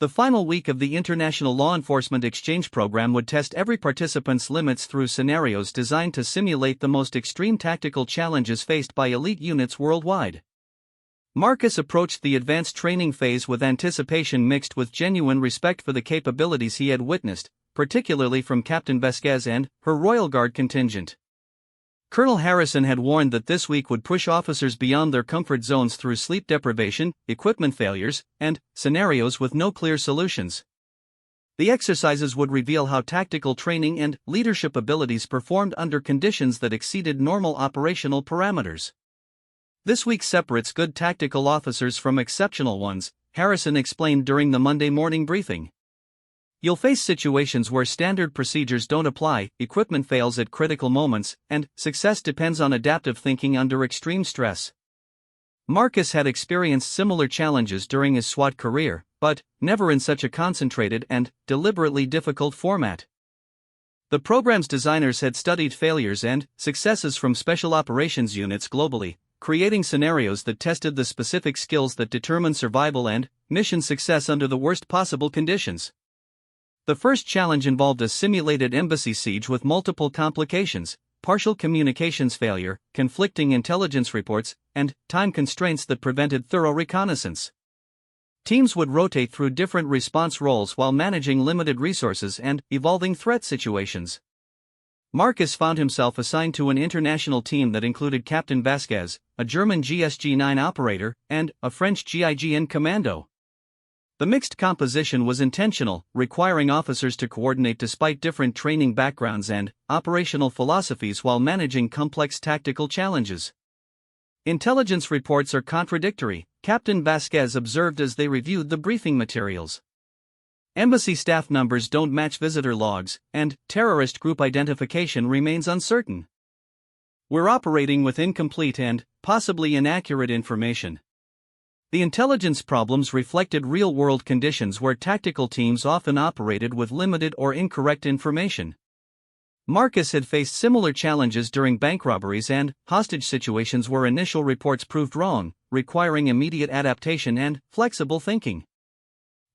The final week of the International Law Enforcement Exchange Program would test every participant's limits through scenarios designed to simulate the most extreme tactical challenges faced by elite units worldwide. Marcus approached the advanced training phase with anticipation mixed with genuine respect for the capabilities he had witnessed, particularly from Captain Vasquez and her Royal Guard contingent. Colonel Harrison had warned that this week would push officers beyond their comfort zones through sleep deprivation, equipment failures, and scenarios with no clear solutions. The exercises would reveal how tactical training and leadership abilities performed under conditions that exceeded normal operational parameters. This week separates good tactical officers from exceptional ones, Harrison explained during the Monday morning briefing. You'll face situations where standard procedures don't apply, equipment fails at critical moments, and success depends on adaptive thinking under extreme stress. Marcus had experienced similar challenges during his SWAT career, but never in such a concentrated and deliberately difficult format. The program's designers had studied failures and successes from special operations units globally, creating scenarios that tested the specific skills that determine survival and mission success under the worst possible conditions. The first challenge involved a simulated embassy siege with multiple complications, partial communications failure, conflicting intelligence reports, and time constraints that prevented thorough reconnaissance. Teams would rotate through different response roles while managing limited resources and evolving threat situations. Marcus found himself assigned to an international team that included Captain Vasquez, a German GSG-9 operator, and a French GIGN commando. The mixed composition was intentional, requiring officers to coordinate despite different training backgrounds and operational philosophies while managing complex tactical challenges. Intelligence reports are contradictory, Captain Vasquez observed as they reviewed the briefing materials. Embassy staff numbers don't match visitor logs, and terrorist group identification remains uncertain. We're operating with incomplete and possibly inaccurate information. The intelligence problems reflected real-world conditions where tactical teams often operated with limited or incorrect information. Marcus had faced similar challenges during bank robberies and hostage situations where initial reports proved wrong, requiring immediate adaptation and flexible thinking.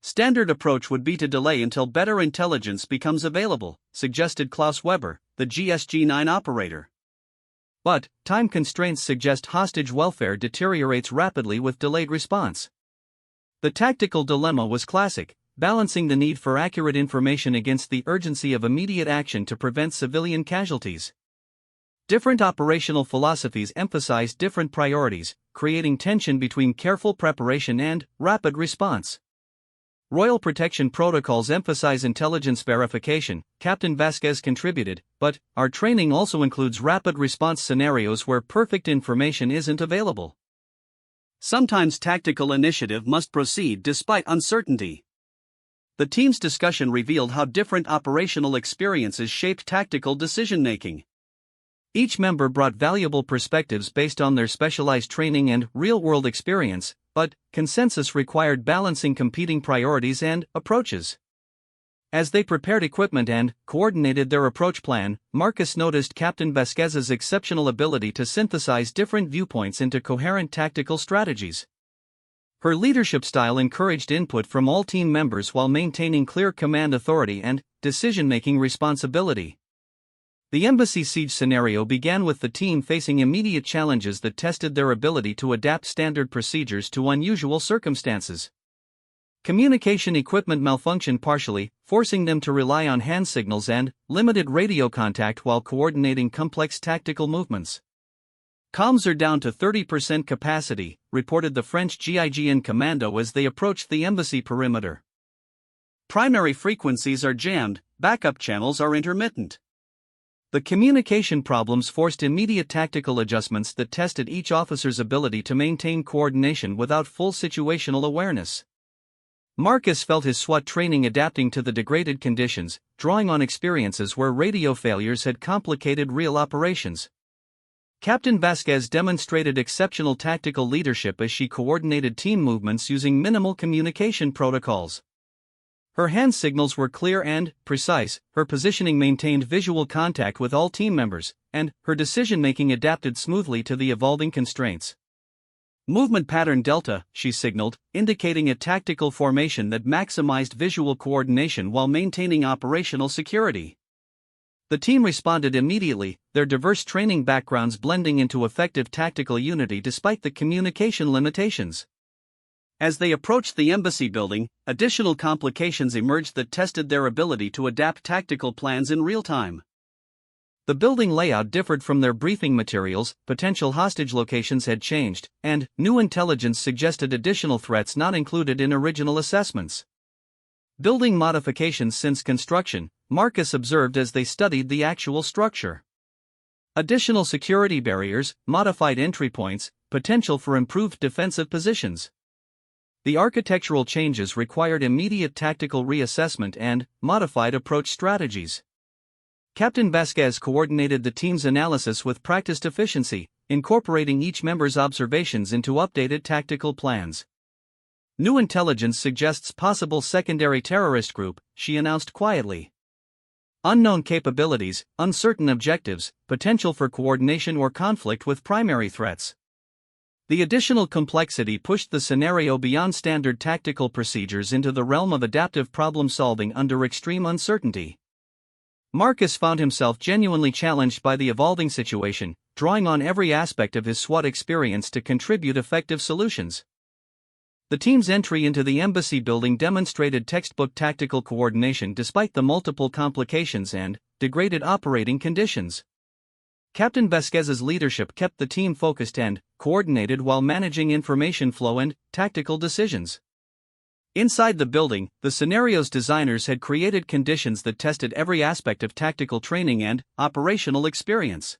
Standard approach would be to delay until better intelligence becomes available, suggested Klaus Weber, the GSG-9 operator. But time constraints suggest hostage welfare deteriorates rapidly with delayed response. The tactical dilemma was classic, balancing the need for accurate information against the urgency of immediate action to prevent civilian casualties. Different operational philosophies emphasized different priorities, creating tension between careful preparation and rapid response. Royal protection protocols emphasize intelligence verification, Captain Vasquez contributed, but our training also includes rapid response scenarios where perfect information isn't available. Sometimes tactical initiative must proceed despite uncertainty. The team's discussion revealed how different operational experiences shaped tactical decision-making. Each member brought valuable perspectives based on their specialized training and real-world experience, but consensus required balancing competing priorities and approaches. As they prepared equipment and coordinated their approach plan, Marcus noticed Captain Vasquez's exceptional ability to synthesize different viewpoints into coherent tactical strategies. Her leadership style encouraged input from all team members while maintaining clear command authority and decision-making responsibility. The embassy siege scenario began with the team facing immediate challenges that tested their ability to adapt standard procedures to unusual circumstances. Communication equipment malfunctioned partially, forcing them to rely on hand signals and limited radio contact while coordinating complex tactical movements. Comms are down to 30% capacity, reported the French GIGN commando as they approached the embassy perimeter. Primary frequencies are jammed, backup channels are intermittent. The communication problems forced immediate tactical adjustments that tested each officer's ability to maintain coordination without full situational awareness. Marcus felt his SWAT training adapting to the degraded conditions, drawing on experiences where radio failures had complicated real operations. Captain Vasquez demonstrated exceptional tactical leadership as she coordinated team movements using minimal communication protocols. Her hand signals were clear and precise, her positioning maintained visual contact with all team members, and her decision-making adapted smoothly to the evolving constraints. Movement pattern delta, she signaled, indicating a tactical formation that maximized visual coordination while maintaining operational security. The team responded immediately, their diverse training backgrounds blending into effective tactical unity despite the communication limitations. As they approached the embassy building, additional complications emerged that tested their ability to adapt tactical plans in real time. The building layout differed from their briefing materials, potential hostage locations had changed, and new intelligence suggested additional threats not included in original assessments. Building modifications since construction, Marcus observed as they studied the actual structure. Additional security barriers, modified entry points, potential for improved defensive positions. The architectural changes required immediate tactical reassessment and modified approach strategies. Captain Vasquez coordinated the team's analysis with practiced efficiency, incorporating each member's observations into updated tactical plans. New intelligence suggests possible secondary terrorist group, she announced quietly. Unknown capabilities, uncertain objectives, potential for coordination or conflict with primary threats. The additional complexity pushed the scenario beyond standard tactical procedures into the realm of adaptive problem solving under extreme uncertainty. Marcus found himself genuinely challenged by the evolving situation, drawing on every aspect of his SWAT experience to contribute effective solutions. The team's entry into the embassy building demonstrated textbook tactical coordination despite the multiple complications and degraded operating conditions. Captain Vasquez's leadership kept the team focused and coordinated while managing information flow and tactical decisions. Inside the building, the scenario's designers had created conditions that tested every aspect of tactical training and operational experience.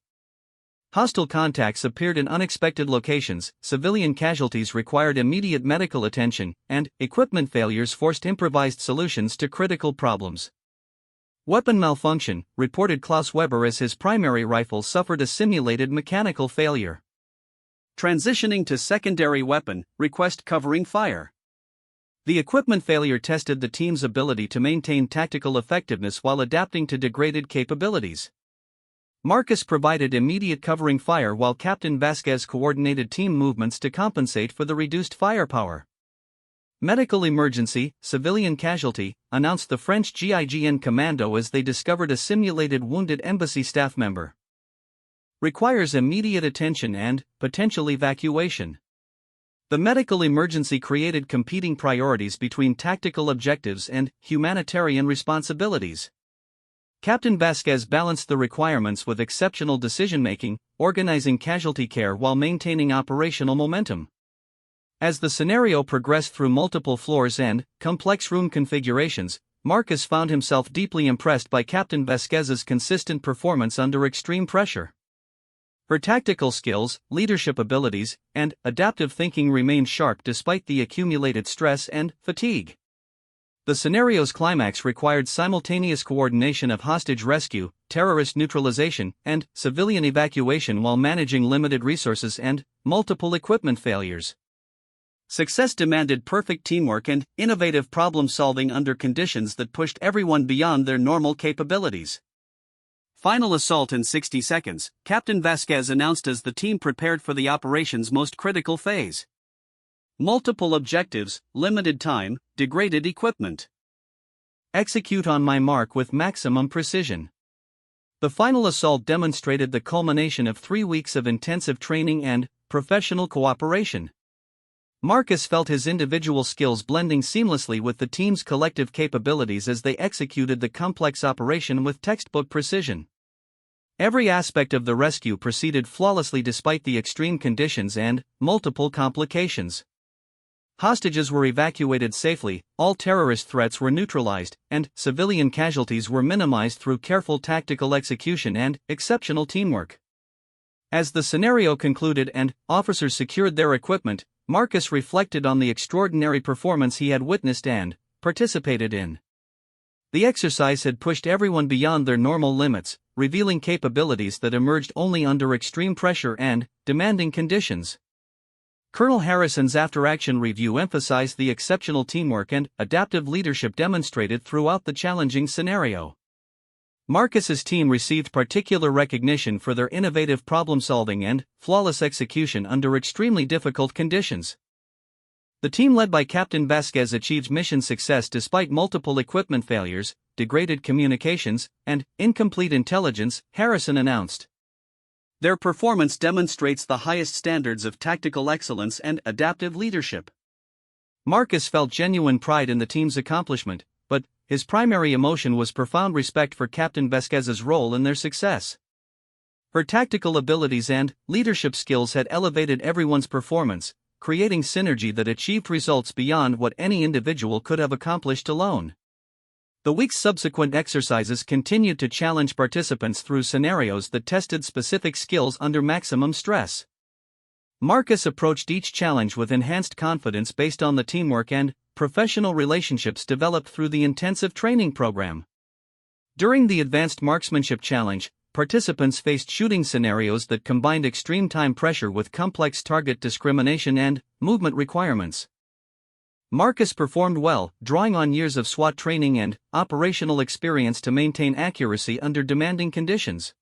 Hostile contacts appeared in unexpected locations, civilian casualties required immediate medical attention, and equipment failures forced improvised solutions to critical problems. Weapon malfunction, reported Klaus Weber as his primary rifle suffered a simulated mechanical failure. Transitioning to secondary weapon, request covering fire. The equipment failure tested the team's ability to maintain tactical effectiveness while adapting to degraded capabilities. Marcus provided immediate covering fire while Captain Vasquez coordinated team movements to compensate for the reduced firepower. Medical emergency, civilian casualty, announced the French GIGN commando as they discovered a simulated wounded embassy staff member. Requires immediate attention and potential evacuation. The medical emergency created competing priorities between tactical objectives and humanitarian responsibilities. Captain Vasquez balanced the requirements with exceptional decision-making, organizing casualty care while maintaining operational momentum. As the scenario progressed through multiple floors and complex room configurations, Marcus found himself deeply impressed by Captain Vasquez's consistent performance under extreme pressure. Her tactical skills, leadership abilities, and adaptive thinking remained sharp despite the accumulated stress and fatigue. The scenario's climax required simultaneous coordination of hostage rescue, terrorist neutralization, and civilian evacuation while managing limited resources and multiple equipment failures. Success demanded perfect teamwork and innovative problem-solving under conditions that pushed everyone beyond their normal capabilities. Final assault in 60 seconds, Captain Vasquez announced as the team prepared for the operation's most critical phase. Multiple objectives, limited time, degraded equipment. Execute on my mark with maximum precision. The final assault demonstrated the culmination of 3 weeks of intensive training and professional cooperation. Marcus felt his individual skills blending seamlessly with the team's collective capabilities as they executed the complex operation with textbook precision. Every aspect of the rescue proceeded flawlessly despite the extreme conditions and multiple complications. Hostages were evacuated safely, all terrorist threats were neutralized, and civilian casualties were minimized through careful tactical execution and exceptional teamwork. As the scenario concluded and officers secured their equipment, Marcus reflected on the extraordinary performance he had witnessed and participated in. The exercise had pushed everyone beyond their normal limits, revealing capabilities that emerged only under extreme pressure and demanding conditions. Colonel Harrison's after-action review emphasized the exceptional teamwork and adaptive leadership demonstrated throughout the challenging scenario. Marcus's team received particular recognition for their innovative problem-solving and flawless execution under extremely difficult conditions. The team led by Captain Vasquez achieved mission success despite multiple equipment failures, degraded communications, and incomplete intelligence, Harrison announced. Their performance demonstrates the highest standards of tactical excellence and adaptive leadership. Marcus felt genuine pride in the team's accomplishment, but his primary emotion was profound respect for Captain Vasquez's role in their success. Her tactical abilities and leadership skills had elevated everyone's performance, creating synergy that achieved results beyond what any individual could have accomplished alone. The week's subsequent exercises continued to challenge participants through scenarios that tested specific skills under maximum stress. Marcus approached each challenge with enhanced confidence based on the teamwork and professional relationships developed through the intensive training program. During the Advanced Marksmanship Challenge, participants faced shooting scenarios that combined extreme time pressure with complex target discrimination and movement requirements. Marcus performed well, drawing on years of SWAT training and operational experience to maintain accuracy under demanding conditions.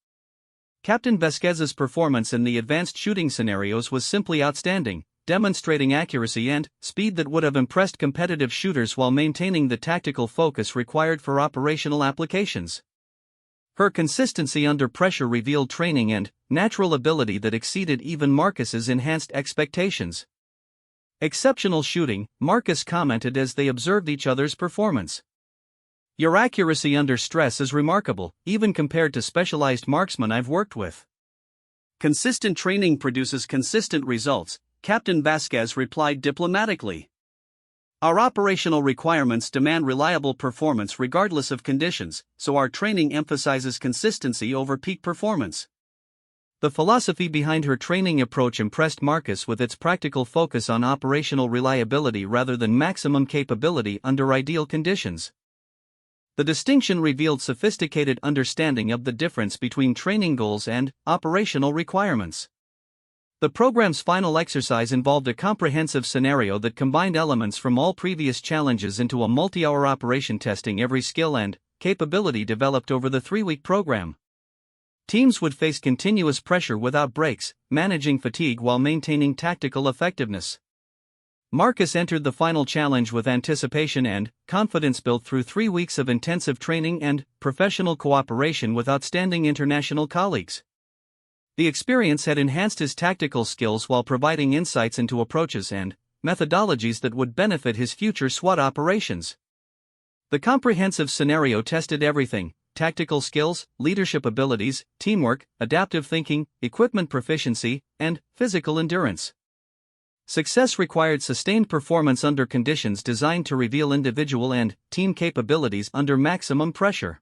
Captain Vasquez's performance in the advanced shooting scenarios was simply outstanding, demonstrating accuracy and speed that would have impressed competitive shooters while maintaining the tactical focus required for operational applications. Her consistency under pressure revealed training and natural ability that exceeded even Marcus's enhanced expectations. Exceptional shooting, Marcus commented as they observed each other's performance. Your accuracy under stress is remarkable, even compared to specialized marksmen I've worked with. Consistent training produces consistent results, Captain Vasquez replied diplomatically. Our operational requirements demand reliable performance regardless of conditions, so our training emphasizes consistency over peak performance. The philosophy behind her training approach impressed Marcus with its practical focus on operational reliability rather than maximum capability under ideal conditions. The distinction revealed sophisticated understanding of the difference between training goals and operational requirements. The program's final exercise involved a comprehensive scenario that combined elements from all previous challenges into a multi-hour operation testing every skill and capability developed over the 3-week program. Teams would face continuous pressure without breaks, managing fatigue while maintaining tactical effectiveness. Marcus entered the final challenge with anticipation and confidence built through 3 weeks of intensive training and professional cooperation with outstanding international colleagues. The experience had enhanced his tactical skills while providing insights into approaches and methodologies that would benefit his future SWAT operations. The comprehensive scenario tested everything: tactical skills, leadership abilities, teamwork, adaptive thinking, equipment proficiency, and physical endurance. Success required sustained performance under conditions designed to reveal individual and team capabilities under maximum pressure.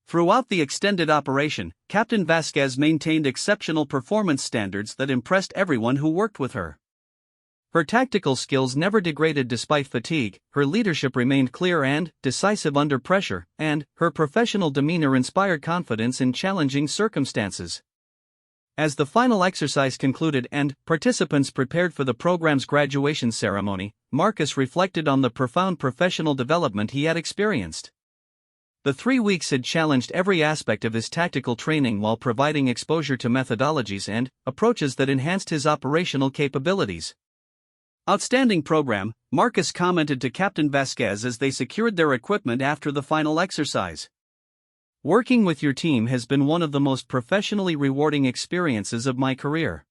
Throughout the extended operation, Captain Vasquez maintained exceptional performance standards that impressed everyone who worked with her. Her tactical skills never degraded despite fatigue, her leadership remained clear and decisive under pressure, and her professional demeanor inspired confidence in challenging circumstances. As the final exercise concluded and participants prepared for the program's graduation ceremony, Marcus reflected on the profound professional development he had experienced. The 3 weeks had challenged every aspect of his tactical training while providing exposure to methodologies and approaches that enhanced his operational capabilities. Outstanding program, Marcus commented to Captain Vasquez as they secured their equipment after the final exercise. Working with your team has been one of the most professionally rewarding experiences of my career.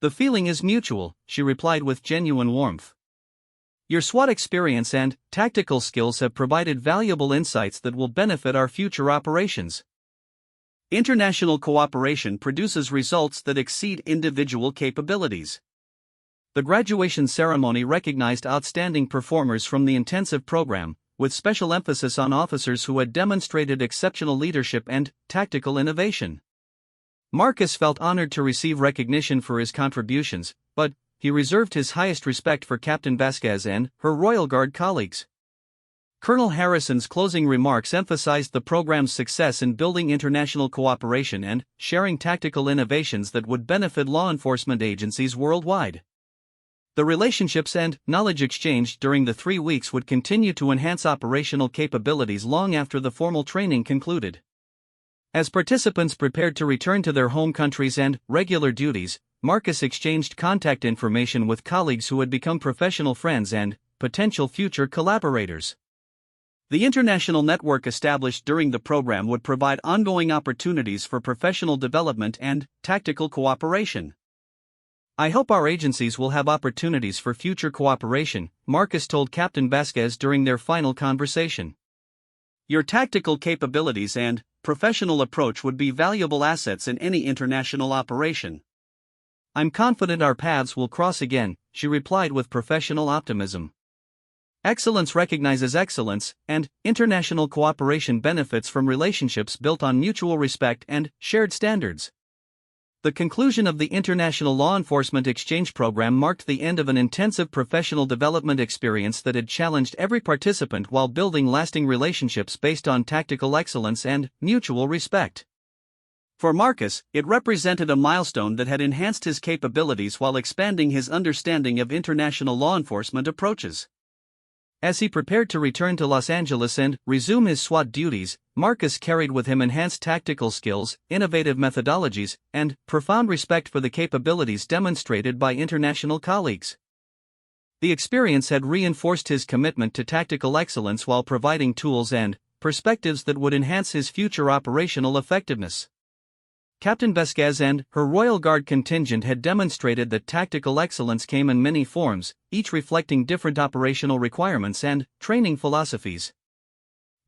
The feeling is mutual, she replied with genuine warmth. Your SWAT experience and tactical skills have provided valuable insights that will benefit our future operations. International cooperation produces results that exceed individual capabilities. The graduation ceremony recognized outstanding performers from the intensive program, with special emphasis on officers who had demonstrated exceptional leadership and tactical innovation. Marcus felt honored to receive recognition for his contributions, but he reserved his highest respect for Captain Vasquez and her Royal Guard colleagues. Colonel Harrison's closing remarks emphasized the program's success in building international cooperation and sharing tactical innovations that would benefit law enforcement agencies worldwide. The relationships and knowledge exchanged during the 3 weeks would continue to enhance operational capabilities long after the formal training concluded. As participants prepared to return to their home countries and regular duties, Marcus exchanged contact information with colleagues who had become professional friends and potential future collaborators. The international network established during the program would provide ongoing opportunities for professional development and tactical cooperation. "I hope our agencies will have opportunities for future cooperation," Marcus told Captain Vasquez during their final conversation. "Your tactical capabilities and professional approach would be valuable assets in any international operation. I'm confident our paths will cross again," she replied with professional optimism. Excellence recognizes excellence, and international cooperation benefits from relationships built on mutual respect and shared standards. The conclusion of the International Law Enforcement Exchange Program marked the end of an intensive professional development experience that had challenged every participant while building lasting relationships based on tactical excellence and mutual respect. For Marcus, it represented a milestone that had enhanced his capabilities while expanding his understanding of international law enforcement approaches. As he prepared to return to Los Angeles and resume his SWAT duties, Marcus carried with him enhanced tactical skills, innovative methodologies, and profound respect for the capabilities demonstrated by international colleagues. The experience had reinforced his commitment to tactical excellence while providing tools and perspectives that would enhance his future operational effectiveness. Captain Vasquez and her Royal Guard contingent had demonstrated that tactical excellence came in many forms, each reflecting different operational requirements and training philosophies.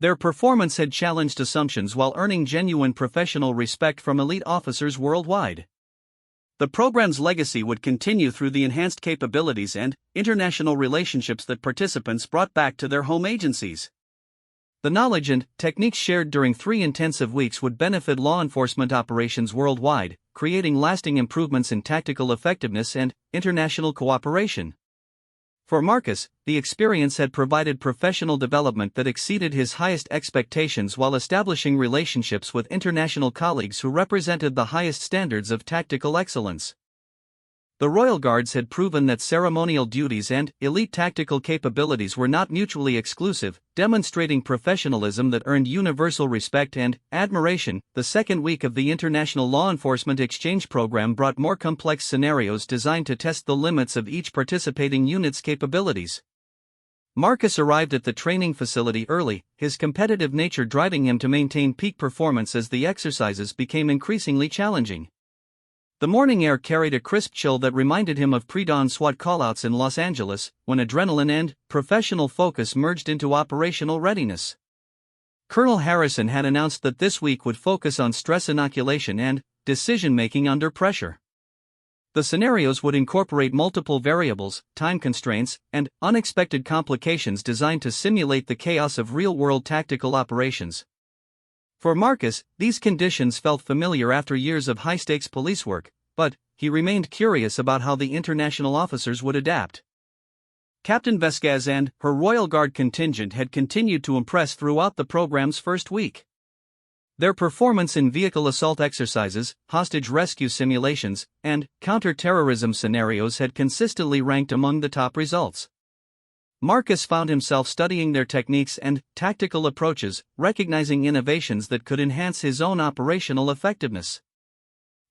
Their performance had challenged assumptions while earning genuine professional respect from elite officers worldwide. The program's legacy would continue through the enhanced capabilities and international relationships that participants brought back to their home agencies. The knowledge and techniques shared during 3 intensive weeks would benefit law enforcement operations worldwide, creating lasting improvements in tactical effectiveness and international cooperation. For Marcus, the experience had provided professional development that exceeded his highest expectations while establishing relationships with international colleagues who represented the highest standards of tactical excellence. The Royal Guards had proven that ceremonial duties and elite tactical capabilities were not mutually exclusive, demonstrating professionalism that earned universal respect and admiration. The second week of the International Law Enforcement Exchange Program brought more complex scenarios designed to test the limits of each participating unit's capabilities. Marcus arrived at the training facility early, his competitive nature driving him to maintain peak performance as the exercises became increasingly challenging. The morning air carried a crisp chill that reminded him of pre-dawn SWAT callouts in Los Angeles, when adrenaline and professional focus merged into operational readiness. Colonel Harrison had announced that this week would focus on stress inoculation and decision-making under pressure. The scenarios would incorporate multiple variables, time constraints, and unexpected complications designed to simulate the chaos of real-world tactical operations. For Marcus, these conditions felt familiar after years of high-stakes police work, but he remained curious about how the international officers would adapt. Captain Vasquez and her Royal Guard contingent had continued to impress throughout the program's first week. Their performance in vehicle assault exercises, hostage rescue simulations, and counter-terrorism scenarios had consistently ranked among the top results. Marcus found himself studying their techniques and tactical approaches, recognizing innovations that could enhance his own operational effectiveness.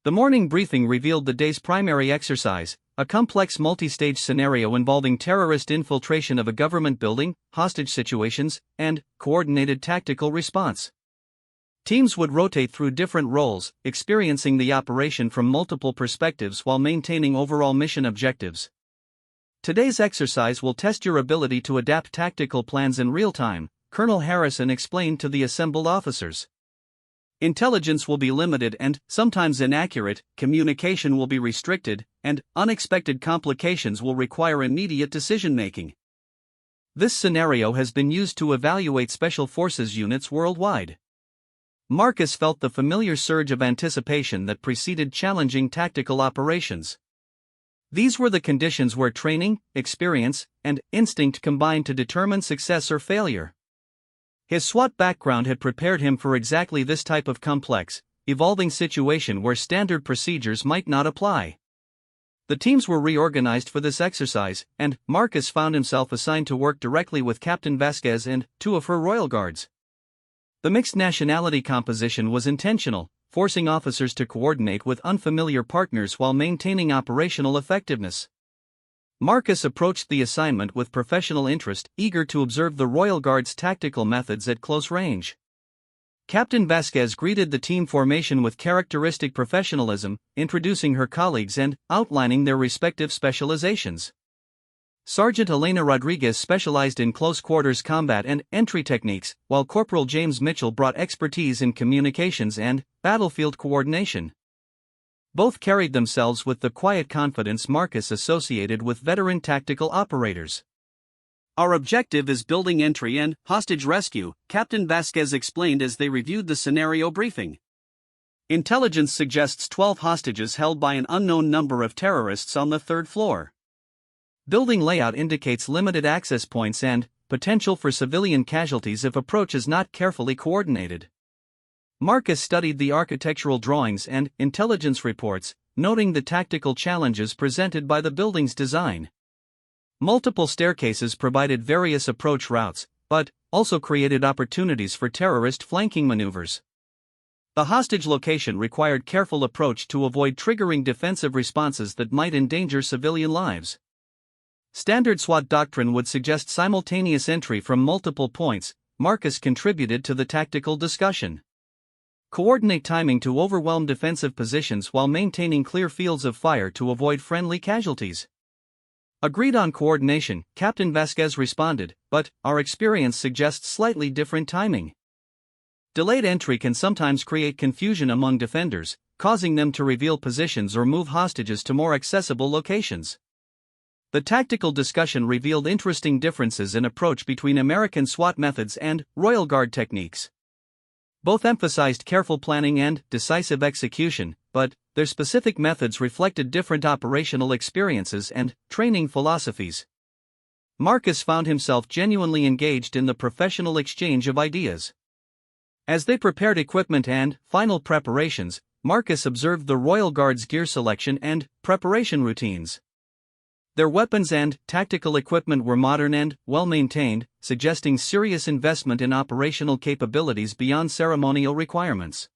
The morning briefing revealed the day's primary exercise, a complex multi-stage scenario involving terrorist infiltration of a government building, hostage situations, and coordinated tactical response. Teams would rotate through different roles, experiencing the operation from multiple perspectives while maintaining overall mission objectives. Today's exercise will test your ability to adapt tactical plans in real time, Colonel Harrison explained to the assembled officers. Intelligence will be limited and sometimes inaccurate, communication will be restricted, and unexpected complications will require immediate decision-making. This scenario has been used to evaluate special forces units worldwide. Marcus felt the familiar surge of anticipation that preceded challenging tactical operations. These were the conditions where training, experience, and instinct combined to determine success or failure. His SWAT background had prepared him for exactly this type of complex, evolving situation where standard procedures might not apply. The teams were reorganized for this exercise, and Marcus found himself assigned to work directly with Captain Vasquez and two of her royal guards. The mixed nationality composition was intentional, forcing officers to coordinate with unfamiliar partners while maintaining operational effectiveness. Marcus approached the assignment with professional interest, eager to observe the Royal Guard's tactical methods at close range. Captain Vasquez greeted the team formation with characteristic professionalism, introducing her colleagues and outlining their respective specializations. Sergeant Elena Rodriguez specialized in close-quarters combat and entry techniques, while Corporal James Mitchell brought expertise in communications and battlefield coordination. Both carried themselves with the quiet confidence Marcus associated with veteran tactical operators. "Our objective is building entry and hostage rescue," Captain Vasquez explained as they reviewed the scenario briefing. "Intelligence suggests 12 hostages held by an unknown number of terrorists on the 3rd floor. Building layout indicates limited access points and potential for civilian casualties if approach is not carefully coordinated." Marcus studied the architectural drawings and intelligence reports, noting the tactical challenges presented by the building's design. Multiple staircases provided various approach routes, but also created opportunities for terrorist flanking maneuvers. The hostage location required careful approach to avoid triggering defensive responses that might endanger civilian lives. Standard SWAT doctrine would suggest simultaneous entry from multiple points. Marcus contributed to the tactical discussion. Coordinate timing to overwhelm defensive positions while maintaining clear fields of fire to avoid friendly casualties. Agreed on coordination, Captain Vasquez responded, but our experience suggests slightly different timing. Delayed entry can sometimes create confusion among defenders, causing them to reveal positions or move hostages to more accessible locations. The tactical discussion revealed interesting differences in approach between American SWAT methods and Royal Guard techniques. Both emphasized careful planning and decisive execution, but their specific methods reflected different operational experiences and training philosophies. Marcus found himself genuinely engaged in the professional exchange of ideas. As they prepared equipment and final preparations, Marcus observed the Royal Guard's gear selection and preparation routines. Their weapons and tactical equipment were modern and well-maintained, suggesting serious investment in operational capabilities beyond ceremonial requirements.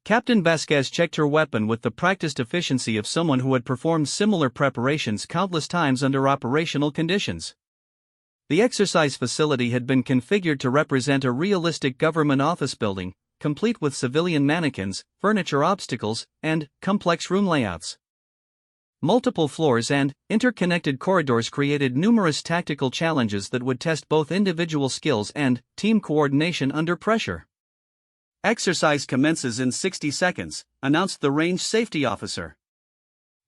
Captain Vasquez checked her weapon with the practiced efficiency of someone who had performed similar preparations countless times under operational conditions. The exercise facility had been configured to represent a realistic government office building, complete with civilian mannequins, furniture obstacles, and complex room layouts. Multiple floors and interconnected corridors created numerous tactical challenges that would test both individual skills and team coordination under pressure. "Exercise commences in 60 seconds, announced the range safety officer.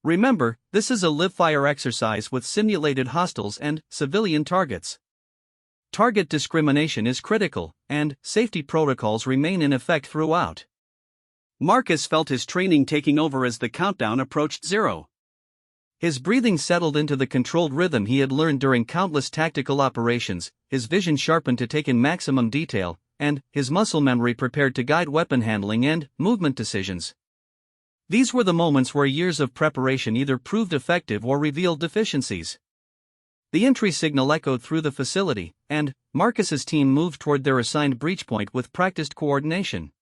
"Remember, this is a live-fire exercise with simulated hostiles and civilian targets. Target discrimination is critical, and safety protocols remain in effect throughout." Marcus felt his training taking over as the countdown approached 0. His breathing settled into the controlled rhythm he had learned during countless tactical operations, his vision sharpened to take in maximum detail, and his muscle memory prepared to guide weapon handling and movement decisions. These were the moments where years of preparation either proved effective or revealed deficiencies. The entry signal echoed through the facility, and Marcus's team moved toward their assigned breach point with practiced coordination.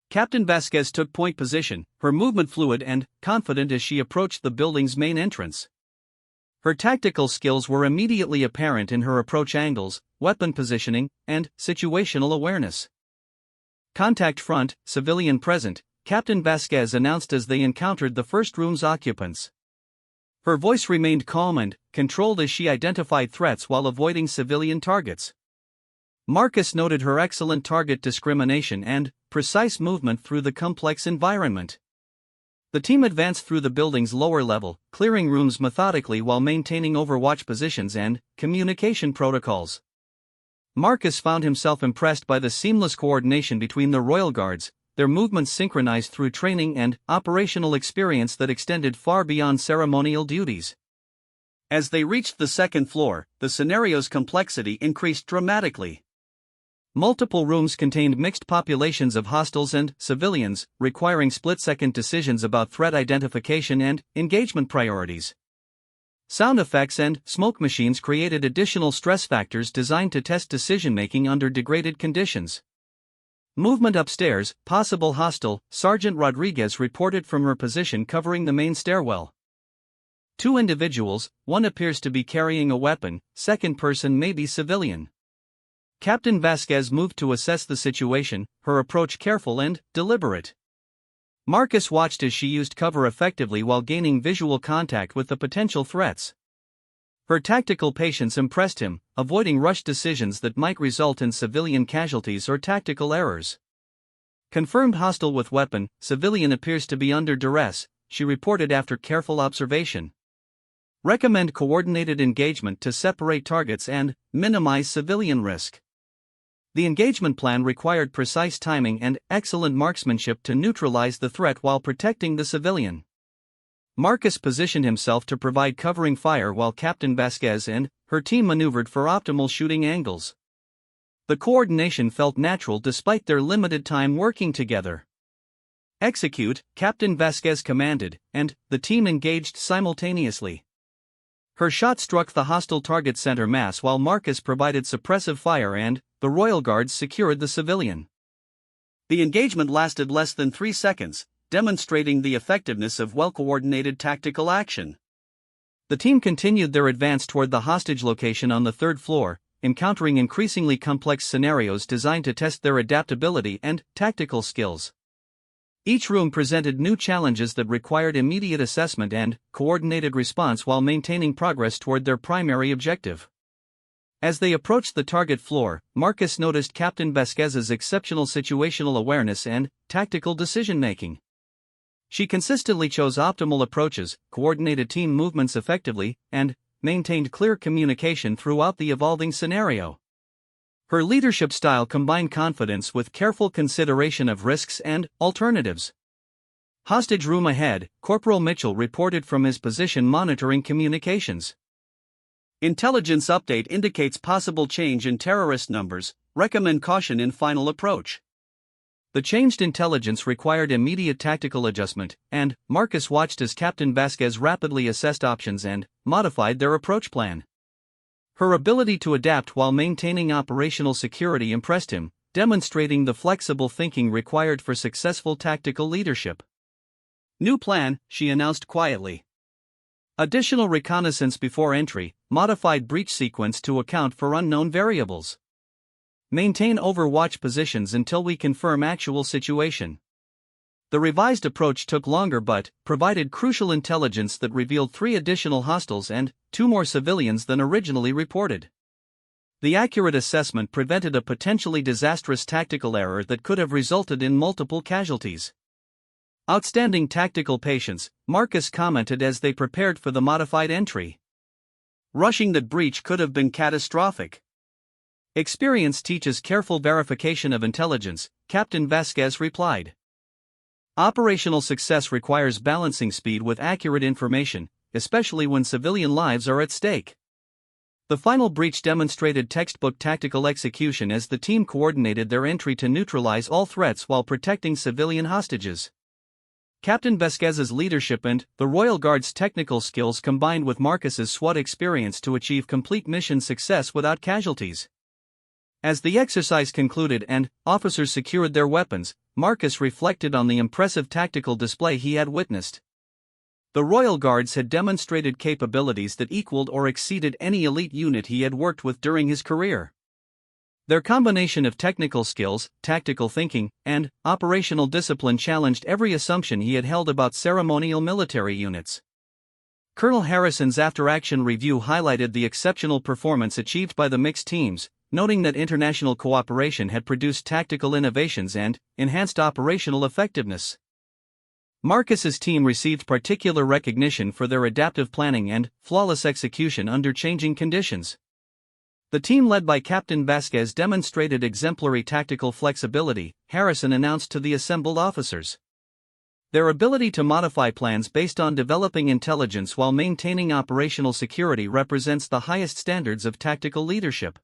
Captain Vasquez took point position, her movement fluid and confident as she approached the building's main entrance. Her tactical skills were immediately apparent in her approach angles, weapon positioning, and situational awareness. "Contact front, civilian present," Captain Vasquez announced as they encountered the first room's occupants. Her voice remained calm and controlled as she identified threats while avoiding civilian targets. Marcus noted her excellent target discrimination and precise movement through the complex environment. The team advanced through the building's lower level, clearing rooms methodically while maintaining overwatch positions and communication protocols. Marcus found himself impressed by the seamless coordination between the Royal Guards, their movements synchronized through training and operational experience that extended far beyond ceremonial duties. As they reached the 2nd floor, the scenario's complexity increased dramatically. Multiple rooms contained mixed populations of hostiles and civilians, requiring split-second decisions about threat identification and engagement priorities. Sound effects and smoke machines created additional stress factors designed to test decision-making under degraded conditions. Movement upstairs, possible hostile, Sergeant Rodriguez reported from her position covering the main stairwell. 2 individuals, one appears to be carrying a weapon, second person may be civilian. Captain Vasquez moved to assess the situation, her approach careful and deliberate. Marcus watched as she used cover effectively while gaining visual contact with the potential threats. Her tactical patience impressed him, avoiding rushed decisions that might result in civilian casualties or tactical errors. Confirmed hostile with weapon, civilian appears to be under duress, she reported after careful observation. Recommend coordinated engagement to separate targets and minimize civilian risk. The engagement plan required precise timing and excellent marksmanship to neutralize the threat while protecting the civilian. Marcus positioned himself to provide covering fire while Captain Vasquez and her team maneuvered for optimal shooting angles. The coordination felt natural despite their limited time working together. Execute, Captain Vasquez commanded, and the team engaged simultaneously. Her shot struck the hostile target center mass while Marcus provided suppressive fire and the Royal Guards secured the civilian. The engagement lasted less than 3 seconds, demonstrating the effectiveness of well-coordinated tactical action. The team continued their advance toward the hostage location on the 3rd floor, encountering increasingly complex scenarios designed to test their adaptability and tactical skills. Each room presented new challenges that required immediate assessment and coordinated response while maintaining progress toward their primary objective. As they approached the target floor, Marcus noticed Captain Vasquez's exceptional situational awareness and tactical decision-making. She consistently chose optimal approaches, coordinated team movements effectively, and maintained clear communication throughout the evolving scenario. Her leadership style combined confidence with careful consideration of risks and alternatives. Hostage room ahead, Corporal Mitchell reported from his position monitoring communications. Intelligence update indicates possible change in terrorist numbers, recommend caution in final approach. The changed intelligence required immediate tactical adjustment, and Marcus watched as Captain Vasquez rapidly assessed options and modified their approach plan. Her ability to adapt while maintaining operational security impressed him, demonstrating the flexible thinking required for successful tactical leadership. New plan, she announced quietly. Additional reconnaissance before entry, modified breach sequence to account for unknown variables. Maintain overwatch positions until we confirm actual situation. The revised approach took longer but provided crucial intelligence that revealed 3 additional hostiles and 2 more civilians than originally reported. The accurate assessment prevented a potentially disastrous tactical error that could have resulted in multiple casualties. Outstanding tactical patience, Marcus commented as they prepared for the modified entry. Rushing that breach could have been catastrophic. Experience teaches careful verification of intelligence, Captain Vasquez replied. Operational success requires balancing speed with accurate information, especially when civilian lives are at stake. The final breach demonstrated textbook tactical execution as the team coordinated their entry to neutralize all threats while protecting civilian hostages. Captain Vasquez's leadership and the Royal Guard's technical skills combined with Marcus's SWAT experience to achieve complete mission success without casualties. As the exercise concluded and officers secured their weapons, Marcus reflected on the impressive tactical display he had witnessed. The Royal Guards had demonstrated capabilities that equaled or exceeded any elite unit he had worked with during his career. Their combination of technical skills, tactical thinking, and operational discipline challenged every assumption he had held about ceremonial military units. Colonel Harrison's after-action review highlighted the exceptional performance achieved by the mixed teams, noting that international cooperation had produced tactical innovations and enhanced operational effectiveness. Marcus's team received particular recognition for their adaptive planning and flawless execution under changing conditions. The team led by Captain Vasquez demonstrated exemplary tactical flexibility, Harrison announced to the assembled officers. Their ability to modify plans based on developing intelligence while maintaining operational security represents the highest standards of tactical leadership.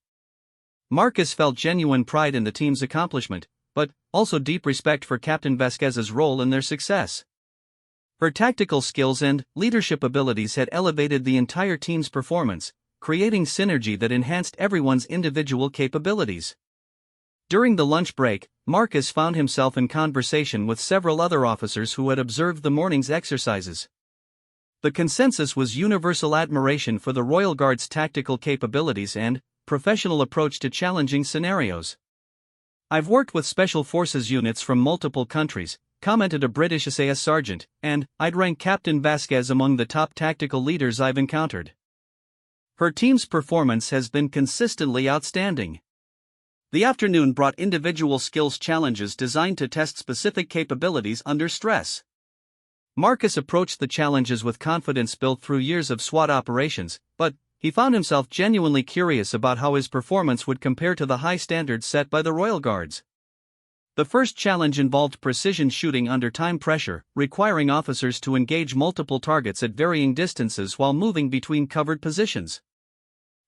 Marcus felt genuine pride in the team's accomplishment, but also deep respect for Captain Vasquez's role in their success. Her tactical skills and leadership abilities had elevated the entire team's performance, creating synergy that enhanced everyone's individual capabilities. During the lunch break, Marcus found himself in conversation with several other officers who had observed the morning's exercises. The consensus was universal admiration for the Royal Guard's tactical capabilities and professional approach to challenging scenarios. "I've worked with Special Forces units from multiple countries," commented a British SAS sergeant, "and I'd rank Captain Vasquez among the top tactical leaders I've encountered. Her team's performance has been consistently outstanding." The afternoon brought individual skills challenges designed to test specific capabilities under stress. Marcus approached the challenges with confidence built through years of SWAT operations, but he found himself genuinely curious about how his performance would compare to the high standards set by the Royal Guards. The first challenge involved precision shooting under time pressure, requiring officers to engage multiple targets at varying distances while moving between covered positions.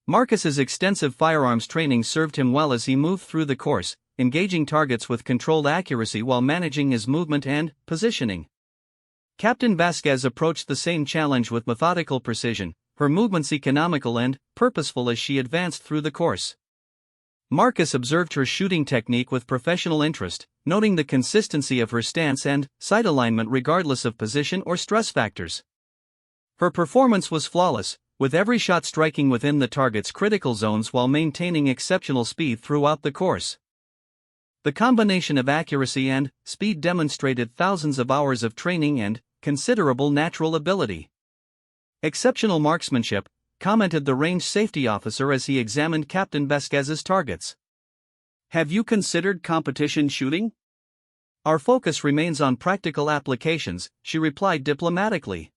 Marcus's extensive firearms training served him well as he moved through the course, engaging targets with controlled accuracy while managing his movement and positioning. Captain Vasquez approached the same challenge with methodical precision, her movements economical and purposeful as she advanced through the course. Marcus observed her shooting technique with professional interest, noting the consistency of her stance and sight alignment regardless of position or stress factors. Her performance was flawless, with every shot striking within the target's critical zones while maintaining exceptional speed throughout the course. The combination of accuracy and speed demonstrated thousands of hours of training and considerable natural ability. "Exceptional marksmanship," commented the range safety officer as he examined Captain Vasquez's targets. "Have you considered competition shooting?" "Our focus remains on practical applications," she replied diplomatically.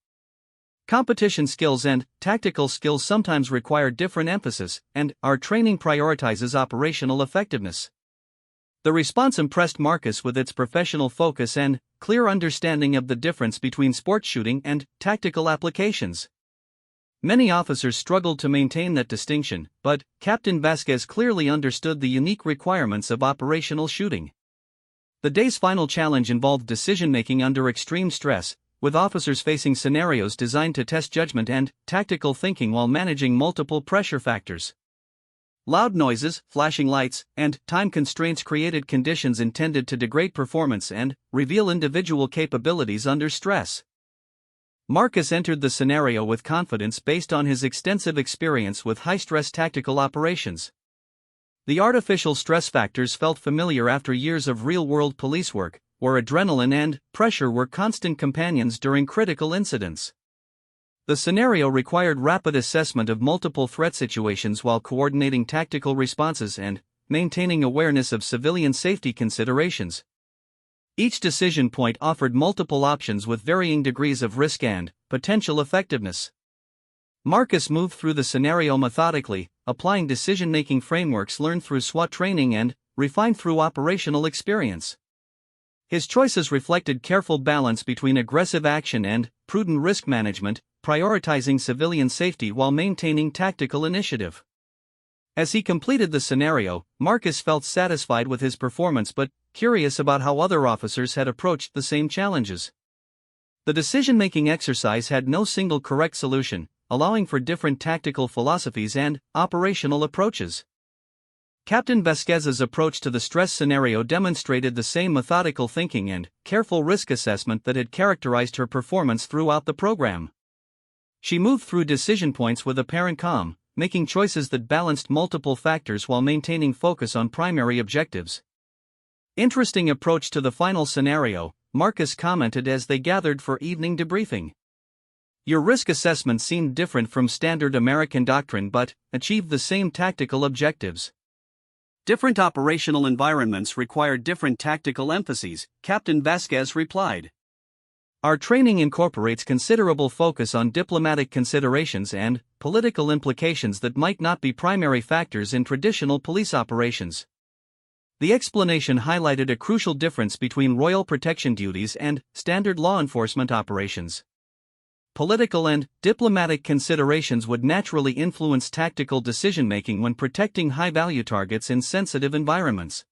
"Competition skills and tactical skills sometimes require different emphasis, and our training prioritizes operational effectiveness." The response impressed Marcus with its professional focus and clear understanding of the difference between sport shooting and tactical applications. Many officers struggled to maintain that distinction, but Captain Vasquez clearly understood the unique requirements of operational shooting. The day's final challenge involved decision-making under extreme stress, with officers facing scenarios designed to test judgment and tactical thinking while managing multiple pressure factors. Loud noises, flashing lights, and time constraints created conditions intended to degrade performance and reveal individual capabilities under stress. Marcus entered the scenario with confidence based on his extensive experience with high-stress tactical operations. The artificial stress factors felt familiar after years of real-world police work, where adrenaline and pressure were constant companions during critical incidents. The scenario required rapid assessment of multiple threat situations while coordinating tactical responses and maintaining awareness of civilian safety considerations. Each decision point offered multiple options with varying degrees of risk and potential effectiveness. Marcus moved through the scenario methodically, applying decision-making frameworks learned through SWAT training and refined through operational experience. His choices reflected careful balance between aggressive action and prudent risk management, prioritizing civilian safety while maintaining tactical initiative. As he completed the scenario, Marcus felt satisfied with his performance but curious about how other officers had approached the same challenges. The decision-making exercise had no single correct solution, allowing for different tactical philosophies and operational approaches. Captain Vasquez's approach to the stress scenario demonstrated the same methodical thinking and careful risk assessment that had characterized her performance throughout the program. She moved through decision points with apparent calm, making choices that balanced multiple factors while maintaining focus on primary objectives. "Interesting approach to the final scenario," Marcus commented as they gathered for evening debriefing. "Your risk assessment seemed different from standard American doctrine but achieved the same tactical objectives." "Different operational environments require different tactical emphases," Captain Vasquez replied. "Our training incorporates considerable focus on diplomatic considerations and political implications that might not be primary factors in traditional police operations." The explanation highlighted a crucial difference between royal protection duties and standard law enforcement operations. political and diplomatic considerations would naturally influence tactical decision-making when protecting high-value targets in sensitive environments.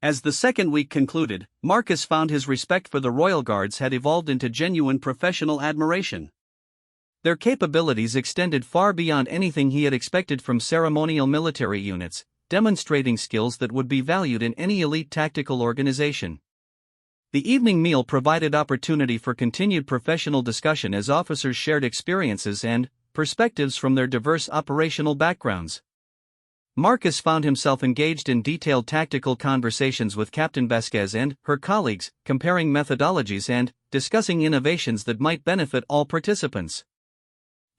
As the second week concluded, Marcus found his respect for the Royal Guards had evolved into genuine professional admiration. Their capabilities extended far beyond anything he had expected from ceremonial military units, demonstrating skills that would be valued in any elite tactical organization. The evening meal provided opportunity for continued professional discussion as officers shared experiences and perspectives from their diverse operational backgrounds. Marcus found himself engaged in detailed tactical conversations with Captain Vasquez and her colleagues, comparing methodologies and discussing innovations that might benefit all participants.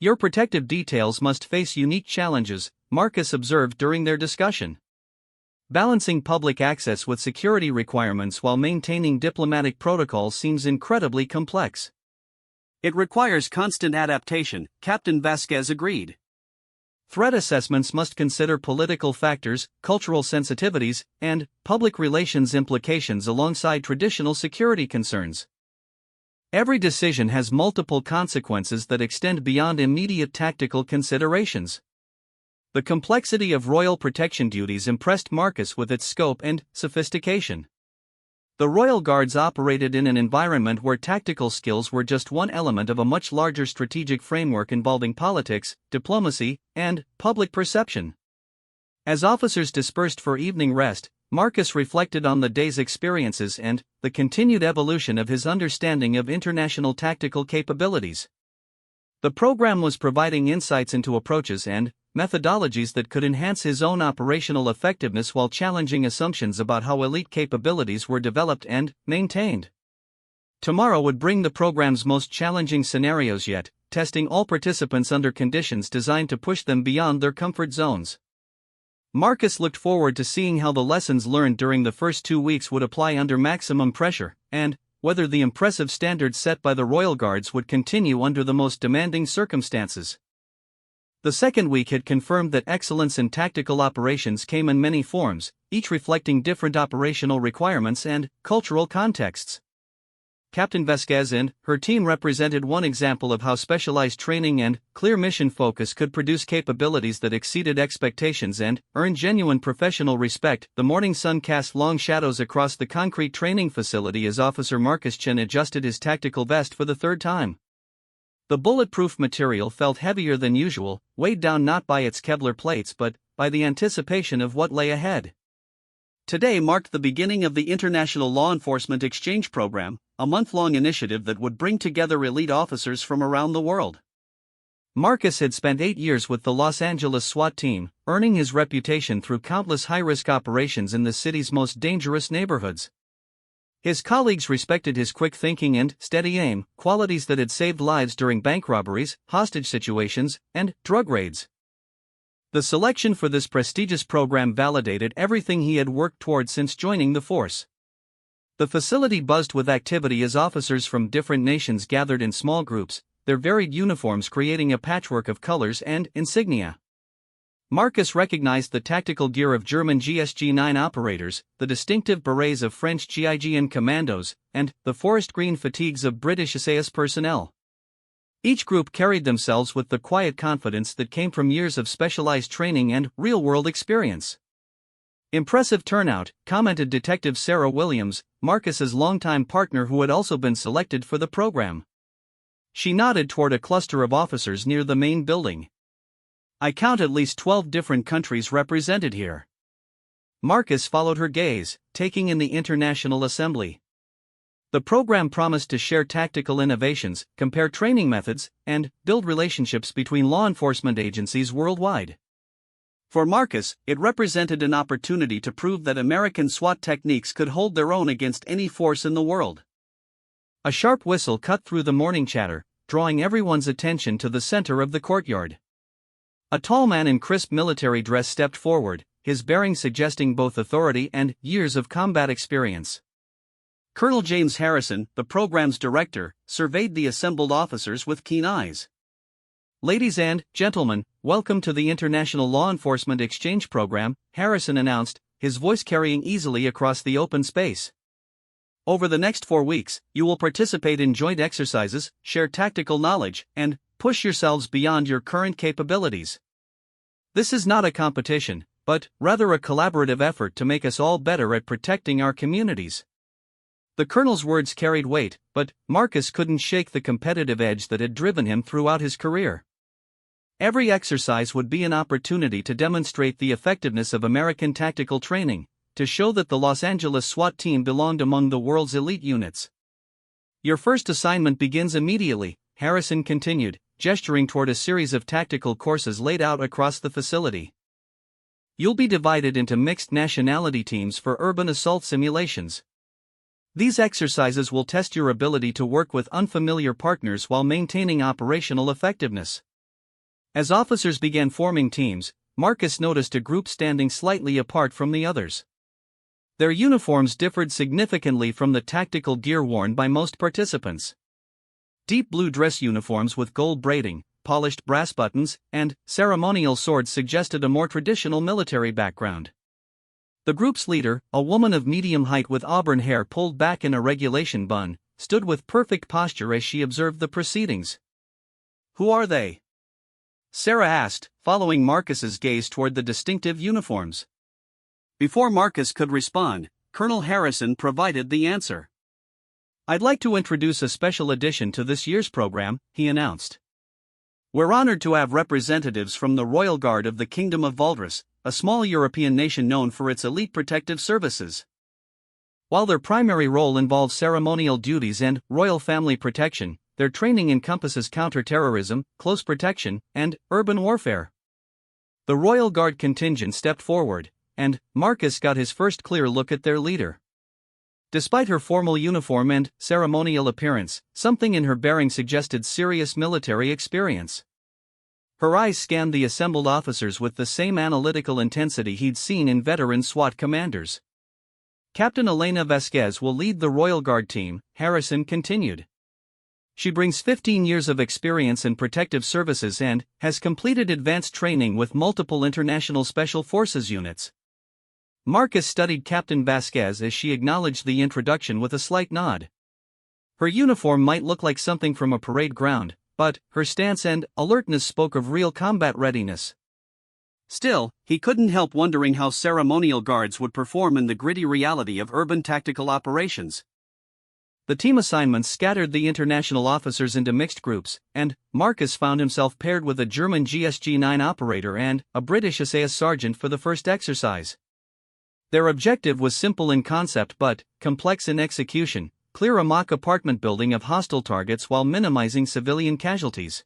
Your protective details must face unique challenges, Marcus observed during their discussion. Balancing public access with security requirements while maintaining diplomatic protocols seems incredibly complex. It requires constant adaptation, Captain Vasquez agreed. Threat assessments must consider political factors, cultural sensitivities, and public relations implications alongside traditional security concerns. Every decision has multiple consequences that extend beyond immediate tactical considerations. The complexity of royal protection duties impressed Marcus with its scope and sophistication. The Royal Guards operated in an environment where tactical skills were just one element of a much larger strategic framework involving politics, diplomacy, and public perception. As officers dispersed for evening rest, Marcus reflected on the day's experiences and the continued evolution of his understanding of international tactical capabilities. The program was providing insights into approaches and methodologies that could enhance his own operational effectiveness while challenging assumptions about how elite capabilities were developed and maintained. Tomorrow would bring the program's most challenging scenarios yet, testing all participants under conditions designed to push them beyond their comfort zones. Marcus looked forward to seeing how the lessons learned during the first 2 weeks would apply under maximum pressure, and whether the impressive standards set by the Royal Guards would continue under the most demanding circumstances. The second week had confirmed that excellence in tactical operations came in many forms, each reflecting different operational requirements and cultural contexts. Captain Vasquez and her team represented one example of how specialized training and clear mission focus could produce capabilities that exceeded expectations and earned genuine professional respect. The morning sun cast long shadows across the concrete training facility as Officer Marcus Chen adjusted his tactical vest for the third time. The bulletproof material felt heavier than usual, weighed down not by its Kevlar plates but by the anticipation of what lay ahead. Today marked the beginning of the International Law Enforcement Exchange Program, a month-long initiative that would bring together elite officers from around the world. Marcus had spent 8 years with the Los Angeles SWAT team, earning his reputation through countless high-risk operations in the city's most dangerous neighborhoods. His colleagues respected his quick thinking and steady aim, qualities that had saved lives during bank robberies, hostage situations, and drug raids. The selection for this prestigious program validated everything he had worked toward since joining the force. The facility buzzed with activity as officers from different nations gathered in small groups, their varied uniforms creating a patchwork of colors and insignia. Marcus recognized the tactical gear of German GSG-9 operators, the distinctive berets of French GIGN commandos, and the forest green fatigues of British SAS personnel. Each group carried themselves with the quiet confidence that came from years of specialized training and real-world experience. "Impressive turnout," commented Detective Sarah Williams, Marcus's longtime partner who had also been selected for the program. She nodded toward a cluster of officers near the main building. "I count at least 12 different countries represented here." Marcus followed her gaze, taking in the International Assembly. The program promised to share tactical innovations, compare training methods, and build relationships between law enforcement agencies worldwide. For Marcus, it represented an opportunity to prove that American SWAT techniques could hold their own against any force in the world. A sharp whistle cut through the morning chatter, drawing everyone's attention to the center of the courtyard. A tall man in crisp military dress stepped forward, his bearing suggesting both authority and years of combat experience. Colonel James Harrison, the program's director, surveyed the assembled officers with keen eyes. "Ladies and gentlemen, welcome to the International Law Enforcement Exchange Program," Harrison announced, his voice carrying easily across the open space. Over the next 4 weeks, you will participate in joint exercises, share tactical knowledge, and push yourselves beyond your current capabilities. This is not a competition, but rather a collaborative effort to make us all better at protecting our communities. The colonel's words carried weight, but Marcus couldn't shake the competitive edge that had driven him throughout his career. Every exercise would be an opportunity to demonstrate the effectiveness of American tactical training, to show that the Los Angeles SWAT team belonged among the world's elite units. Your first assignment begins immediately, Harrison continued, gesturing toward a series of tactical courses laid out across the facility. You'll be divided into mixed nationality teams for urban assault simulations. These exercises will test your ability to work with unfamiliar partners while maintaining operational effectiveness. As officers began forming teams, Marcus noticed a group standing slightly apart from the others. Their uniforms differed significantly from the tactical gear worn by most participants. Deep blue dress uniforms with gold braiding, polished brass buttons, and ceremonial swords suggested a more traditional military background. The group's leader, a woman of medium height with auburn hair pulled back in a regulation bun, stood with perfect posture as she observed the proceedings. "Who are they?" Sarah asked, following Marcus's gaze toward the distinctive uniforms. Before Marcus could respond, Colonel Harrison provided the answer. "I'd like to introduce a special addition to this year's program," he announced. "We're honored to have representatives from the Royal Guard of the Kingdom of Valdres, a small European nation known for its elite protective services. While their primary role involves ceremonial duties and royal family protection, their training encompasses counter-terrorism, close protection, and urban warfare." The Royal Guard contingent stepped forward, and Marcus got his first clear look at their leader. Despite her formal uniform and ceremonial appearance, something in her bearing suggested serious military experience. Her eyes scanned the assembled officers with the same analytical intensity he'd seen in veteran SWAT commanders. "Captain Elena Vasquez will lead the Royal Guard team," Harrison continued. "She brings 15 years of experience in protective services and has completed advanced training with multiple international special forces units." Marcus studied Captain Vasquez as she acknowledged the introduction with a slight nod. Her uniform might look like something from a parade ground, but her stance and alertness spoke of real combat readiness. Still, he couldn't help wondering how ceremonial guards would perform in the gritty reality of urban tactical operations. The team assignments scattered the international officers into mixed groups, and Marcus found himself paired with a German GSG-9 operator and a British SAS sergeant for the first exercise. Their objective was simple in concept but complex in execution: clear a mock apartment building of hostile targets while minimizing civilian casualties.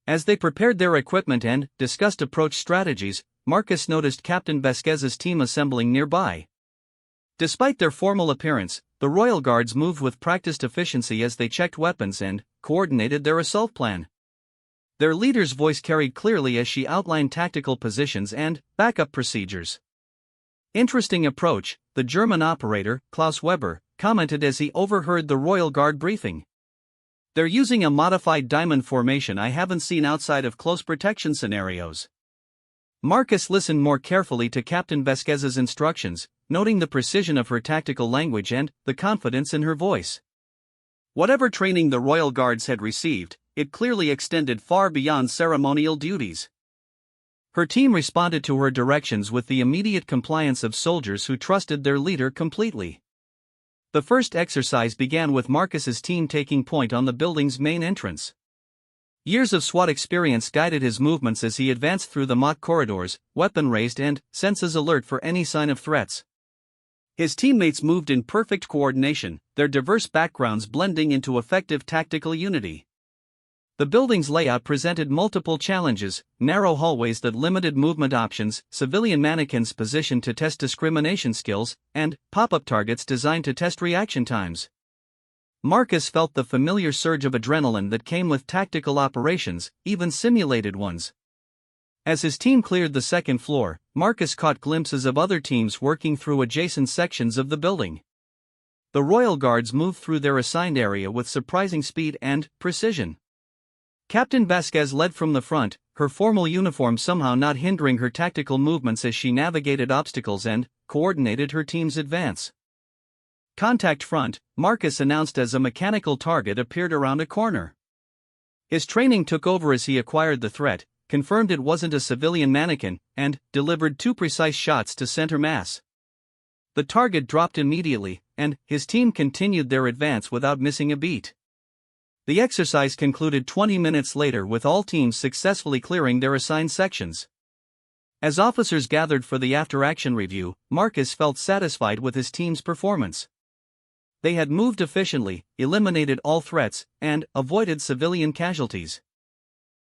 As they prepared their equipment and discussed approach strategies, Marcus noticed Captain Vasquez's team assembling nearby. Despite their formal appearance, the Royal Guards moved with practiced efficiency as they checked weapons and coordinated their assault plan. Their leader's voice carried clearly as she outlined tactical positions and backup procedures. "Interesting approach," the German operator, Klaus Weber, commented as he overheard the Royal Guard briefing. "They're using a modified diamond formation I haven't seen outside of close protection scenarios." Marcus listened more carefully to Captain Vasquez's instructions, noting the precision of her tactical language and the confidence in her voice. Whatever training the Royal Guards had received, it clearly extended far beyond ceremonial duties. Her team responded to her directions with the immediate compliance of soldiers who trusted their leader completely. The first exercise began with Marcus's team taking point on the building's main entrance. Years of SWAT experience guided his movements as he advanced through the mock corridors, weapon raised and senses alert for any sign of threats. His teammates moved in perfect coordination, their diverse backgrounds blending into effective tactical unity. The building's layout presented multiple challenges: narrow hallways that limited movement options, civilian mannequins positioned to test discrimination skills, and pop-up targets designed to test reaction times. Marcus felt the familiar surge of adrenaline that came with tactical operations, even simulated ones. As his team cleared the second floor, Marcus caught glimpses of other teams working through adjacent sections of the building. The Royal Guards moved through their assigned area with surprising speed and precision. Captain Vasquez led from the front, her formal uniform somehow not hindering her tactical movements as she navigated obstacles and coordinated her team's advance. contact front, Marcus announced as a mechanical target appeared around a corner. His training took over as he acquired the threat, confirmed it wasn't a civilian mannequin, and delivered 2 precise shots to center mass. The target dropped immediately, and his team continued their advance without missing a beat. The exercise concluded 20 minutes later with all teams successfully clearing their assigned sections. As officers gathered for the after-action review, Marcus felt satisfied with his team's performance. They had moved efficiently, eliminated all threats, and avoided civilian casualties.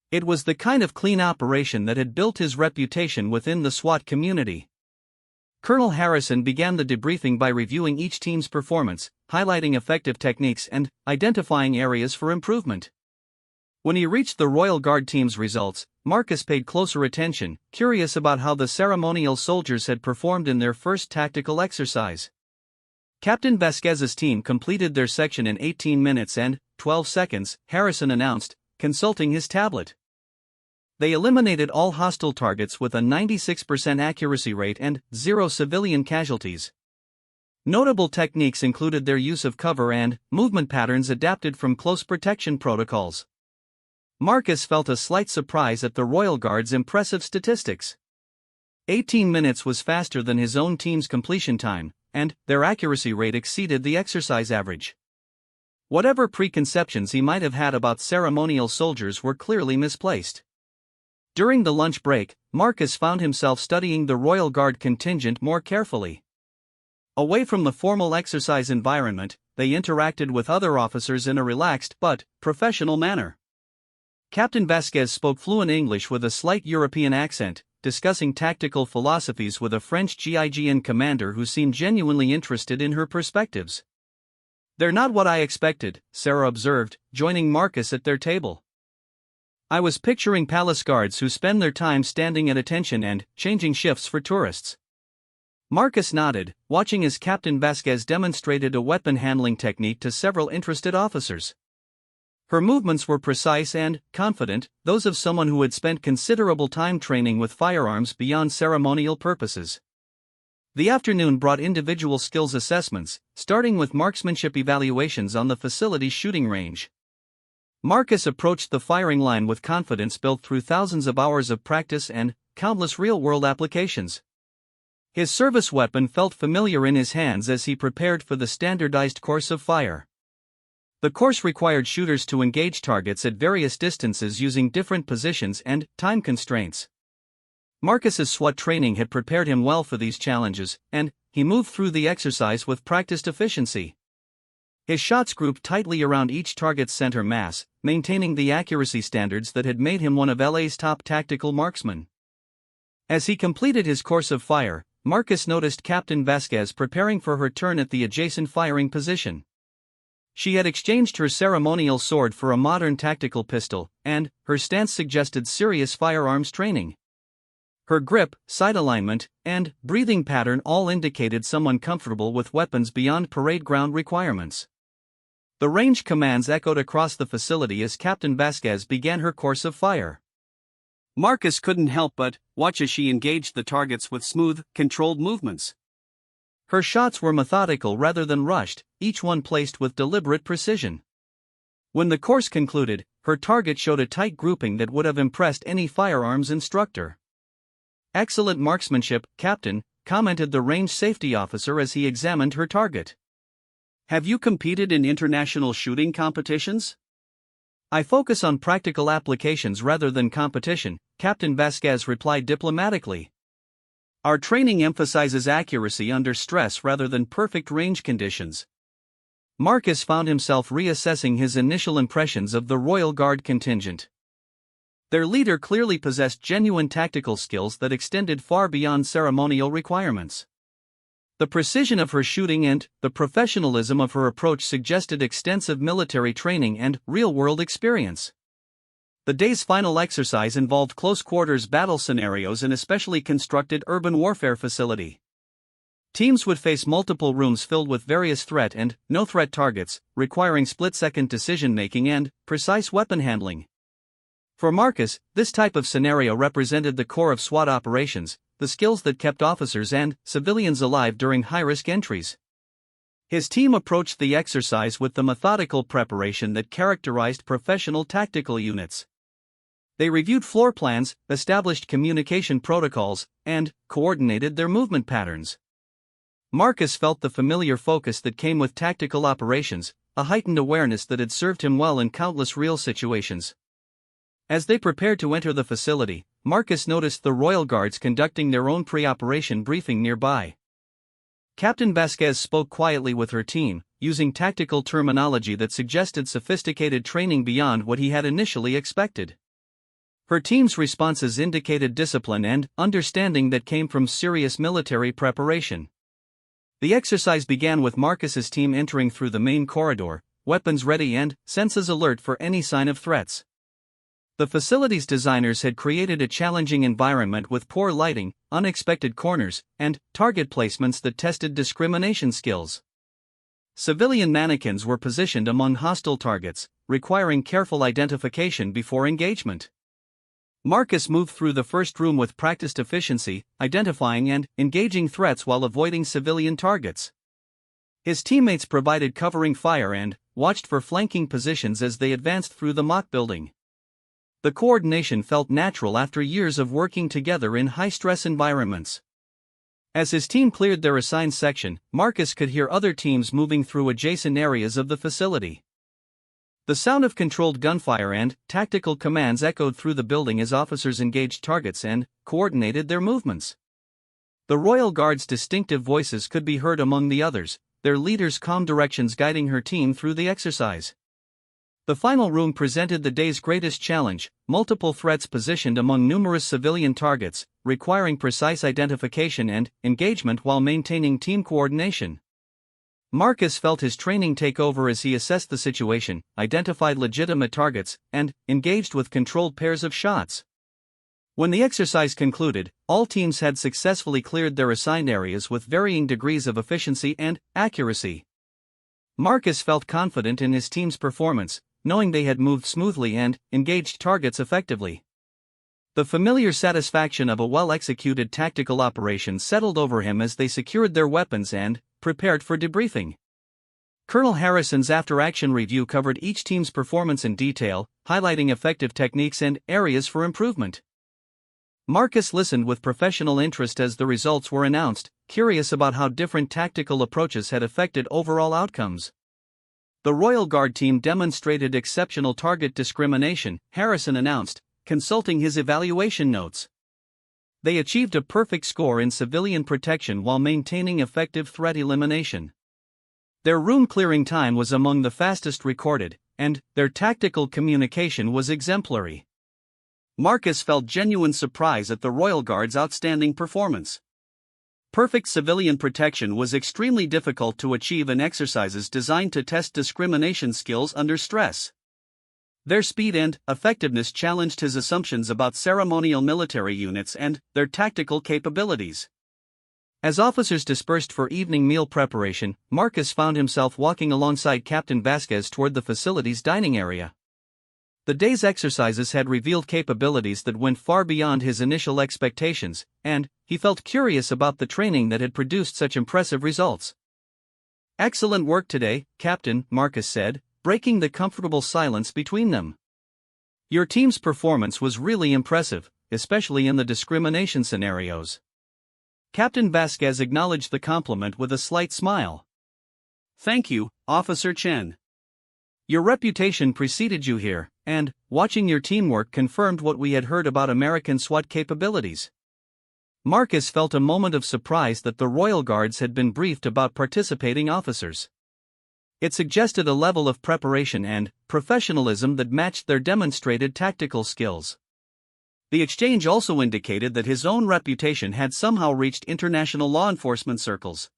It was the kind of clean operation that had built his reputation within the SWAT community. Colonel Harrison began the debriefing by reviewing each team's performance, highlighting effective techniques and identifying areas for improvement. When he reached the Royal Guard team's results, Marcus paid closer attention, curious about how the ceremonial soldiers had performed in their first tactical exercise. Captain Vasquez's team completed their section in 18 minutes and 12 seconds, Harrison announced, consulting his tablet. They eliminated all hostile targets with a 96% accuracy rate and 0 civilian casualties. Notable techniques included their use of cover and movement patterns adapted from close protection protocols. Marcus felt a slight surprise at the Royal Guard's impressive statistics. 18 minutes was faster than his own team's completion time, and their accuracy rate exceeded the exercise average. Whatever preconceptions he might have had about ceremonial soldiers were clearly misplaced. During the lunch break, Marcus found himself studying the Royal Guard contingent more carefully. Away from the formal exercise environment, they interacted with other officers in a relaxed but professional manner. Captain Vasquez spoke fluent English with a slight European accent, discussing tactical philosophies with a French GIGN commander who seemed genuinely interested in her perspectives. "They're not what I expected," Sarah observed, joining Marcus at their table. "I was picturing palace guards who spend their time standing at attention and changing shifts for tourists." Marcus nodded, watching as Captain Vasquez demonstrated a weapon handling technique to several interested officers. Her movements were precise and confident, those of someone who had spent considerable time training with firearms beyond ceremonial purposes. The afternoon brought individual skills assessments, starting with marksmanship evaluations on the facility's shooting range. Marcus approached the firing line with confidence built through thousands of hours of practice and countless real-world applications. His service weapon felt familiar in his hands as he prepared for the standardized course of fire. The course required shooters to engage targets at various distances using different positions and time constraints. Marcus's SWAT training had prepared him well for these challenges, and he moved through the exercise with practiced efficiency. His shots grouped tightly around each target's center mass, maintaining the accuracy standards that had made him one of LA's top tactical marksmen. As he completed his course of fire, Marcus noticed Captain Vasquez preparing for her turn at the adjacent firing position. She had exchanged her ceremonial sword for a modern tactical pistol, and her stance suggested serious firearms training. Her grip, sight alignment, and breathing pattern all indicated someone comfortable with weapons beyond parade ground requirements. The range commands echoed across the facility as Captain Vasquez began her course of fire. Marcus couldn't help but watch as she engaged the targets with smooth, controlled movements. Her shots were methodical rather than rushed, each one placed with deliberate precision. When the course concluded, her target showed a tight grouping that would have impressed any firearms instructor. "Excellent marksmanship, Captain," commented the range safety officer as he examined her target. "Have you competed in international shooting competitions?" "I focus on practical applications rather than competition," Captain Vasquez replied diplomatically. "Our training emphasizes accuracy under stress rather than perfect range conditions." Marcus found himself reassessing his initial impressions of the Royal Guard contingent. Their leader clearly possessed genuine tactical skills that extended far beyond ceremonial requirements. The precision of her shooting and the professionalism of her approach suggested extensive military training and real-world experience. The day's final exercise involved close-quarters battle scenarios in a specially constructed urban warfare facility. Teams would face multiple rooms filled with various threat and no-threat targets, requiring split-second decision-making and precise weapon handling. For Marcus, this type of scenario represented the core of SWAT operations, the skills that kept officers and civilians alive during high-risk entries. His team approached the exercise with the methodical preparation that characterized professional tactical units. They reviewed floor plans, established communication protocols, and coordinated their movement patterns. Marcus felt the familiar focus that came with tactical operations, a heightened awareness that had served him well in countless real situations. As they prepared to enter the facility, Marcus noticed the Royal Guards conducting their own pre-operation briefing nearby. Captain Vasquez spoke quietly with her team, using tactical terminology that suggested sophisticated training beyond what he had initially expected. Her team's responses indicated discipline and understanding that came from serious military preparation. The exercise began with Marcus's team entering through the main corridor, weapons ready and senses alert for any sign of threats. The facility's designers had created a challenging environment with poor lighting, unexpected corners, and target placements that tested discrimination skills. Civilian mannequins were positioned among hostile targets, requiring careful identification before engagement. Marcus moved through the first room with practiced efficiency, identifying and engaging threats while avoiding civilian targets. His teammates provided covering fire and watched for flanking positions as they advanced through the mock building. The coordination felt natural after years of working together in high-stress environments. As his team cleared their assigned section, Marcus could hear other teams moving through adjacent areas of the facility. The sound of controlled gunfire and tactical commands echoed through the building as officers engaged targets and coordinated their movements. The Royal Guard's distinctive voices could be heard among the others, their leaders' calm directions guiding her team through the exercise. The final room presented the day's greatest challenge, multiple threats positioned among numerous civilian targets, requiring precise identification and engagement while maintaining team coordination. Marcus felt his training take over as he assessed the situation, identified legitimate targets, and engaged with controlled pairs of shots. When the exercise concluded, all teams had successfully cleared their assigned areas with varying degrees of efficiency and accuracy. Marcus felt confident in his team's performance, knowing they had moved smoothly and engaged targets effectively. The familiar satisfaction of a well-executed tactical operation settled over him as they secured their weapons and prepared for debriefing. Colonel Harrison's after-action review covered each team's performance in detail, highlighting effective techniques and areas for improvement. Marcus listened with professional interest as the results were announced, curious about how different tactical approaches had affected overall outcomes. The Royal Guard team demonstrated exceptional target discrimination, Harrison announced, consulting his evaluation notes. They achieved a perfect score in civilian protection while maintaining effective threat elimination. Their room clearing time was among the fastest recorded, and their tactical communication was exemplary. Marcus felt genuine surprise at the Royal Guard's outstanding performance. Perfect civilian protection was extremely difficult to achieve in exercises designed to test discrimination skills under stress. Their speed and effectiveness challenged his assumptions about ceremonial military units and their tactical capabilities. As officers dispersed for evening meal preparation, Marcus found himself walking alongside Captain Vasquez toward the facility's dining area. The day's exercises had revealed capabilities that went far beyond his initial expectations, and he felt curious about the training that had produced such impressive results. "Excellent work today, Captain," Marcus said, breaking the comfortable silence between them. "Your team's performance was really impressive, especially in the discrimination scenarios." Captain Vasquez acknowledged the compliment with a slight smile. "Thank you, Officer Chen. Your reputation preceded you here, and watching your teamwork confirmed what we had heard about American SWAT capabilities." Marcus felt a moment of surprise that the Royal Guards had been briefed about participating officers. It suggested a level of preparation and professionalism that matched their demonstrated tactical skills. The exchange also indicated that his own reputation had somehow reached international law enforcement circles.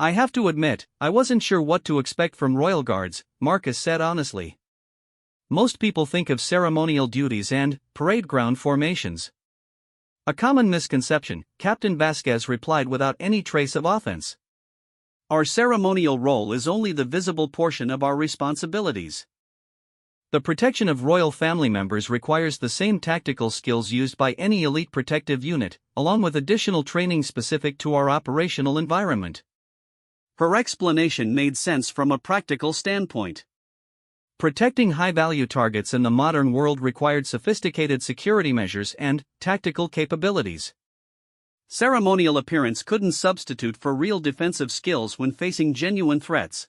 "I have to admit, I wasn't sure what to expect from Royal Guards," Marcus said honestly. "Most people think of ceremonial duties and parade ground formations." "A common misconception," Captain Vasquez replied without any trace of offense. "Our ceremonial role is only the visible portion of our responsibilities. The protection of royal family members requires the same tactical skills used by any elite protective unit, along with additional training specific to our operational environment. Her explanation made sense from a practical standpoint. Protecting high-value targets in the modern world required sophisticated security measures and tactical capabilities. Ceremonial appearance couldn't substitute for real defensive skills when facing genuine threats.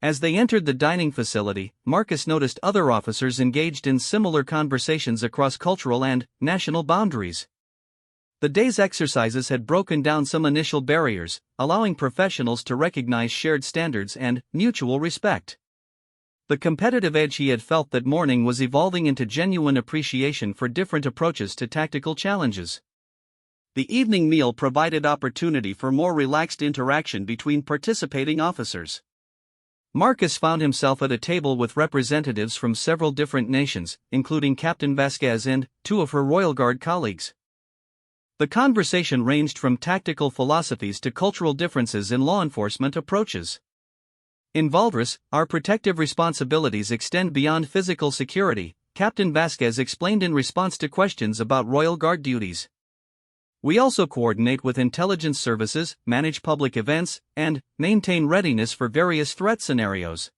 As they entered the dining facility, Marcus noticed other officers engaged in similar conversations across cultural and national boundaries. The day's exercises had broken down some initial barriers, allowing professionals to recognize shared standards and mutual respect. The competitive edge he had felt that morning was evolving into genuine appreciation for different approaches to tactical challenges. The evening meal provided opportunity for more relaxed interaction between participating officers. Marcus found himself at a table with representatives from several different nations, including Captain Vasquez and two of her Royal Guard colleagues. The conversation ranged from tactical philosophies to cultural differences in law enforcement approaches. In Valdres, our protective responsibilities extend beyond physical security, Captain Vasquez explained in response to questions about Royal Guard duties. We also coordinate with intelligence services, manage public events, and maintain readiness for various threat scenarios.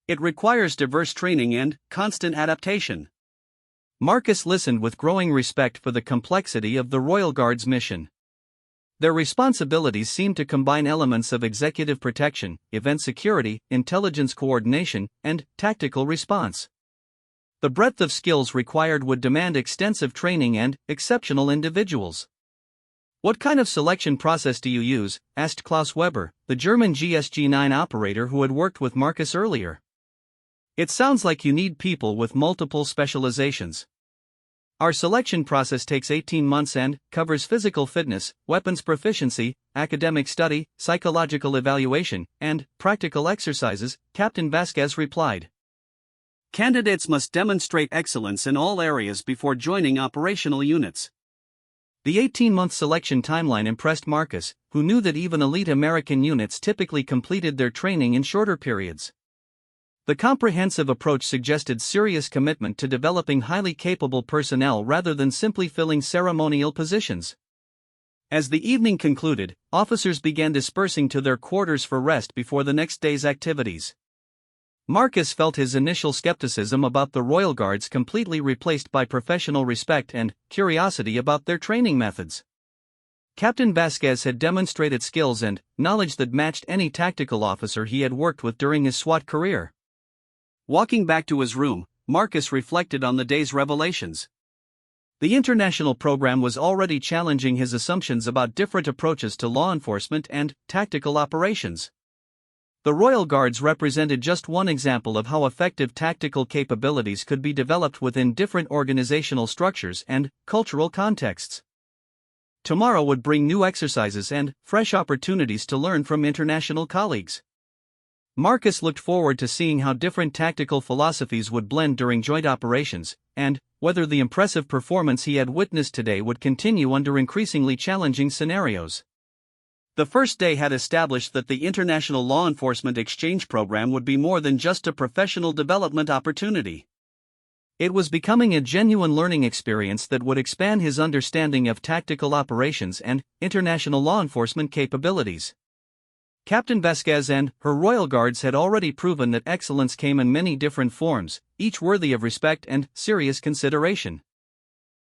It requires diverse training and constant adaptation. Marcus listened with growing respect for the complexity of the Royal Guard's mission. Their responsibilities seemed to combine elements of executive protection, event security, intelligence coordination, and tactical response. The breadth of skills required would demand extensive training and exceptional individuals. "What kind of selection process do you use?" asked Klaus Weber, the German GSG-9 operator who had worked with Marcus earlier. "It sounds like you need people with multiple specializations. Our selection process takes 18 months and covers physical fitness, weapons proficiency, academic study, psychological evaluation, and practical exercises," Captain Vasquez replied. Candidates must demonstrate excellence in all areas before joining operational units. The 18-month selection timeline impressed Marcus, who knew that even elite American units typically completed their training in shorter periods. The comprehensive approach suggested serious commitment to developing highly capable personnel rather than simply filling ceremonial positions. As the evening concluded, officers began dispersing to their quarters for rest before the next day's activities. Marcus felt his initial skepticism about the Royal Guards completely replaced by professional respect and curiosity about their training methods. Captain Vasquez had demonstrated skills and knowledge that matched any tactical officer he had worked with during his SWAT career. Walking back to his room, Marcus reflected on the day's revelations. The international program was already challenging his assumptions about different approaches to law enforcement and tactical operations. The Royal Guards represented just one example of how effective tactical capabilities could be developed within different organizational structures and cultural contexts. Tomorrow would bring new exercises and fresh opportunities to learn from international colleagues. Marcus looked forward to seeing how different tactical philosophies would blend during joint operations, and whether the impressive performance he had witnessed today would continue under increasingly challenging scenarios. The first day had established that the International Law Enforcement Exchange Program would be more than just a professional development opportunity. It was becoming a genuine learning experience that would expand his understanding of tactical operations and international law enforcement capabilities. Captain Vasquez and her Royal Guards had already proven that excellence came in many different forms, each worthy of respect and serious consideration.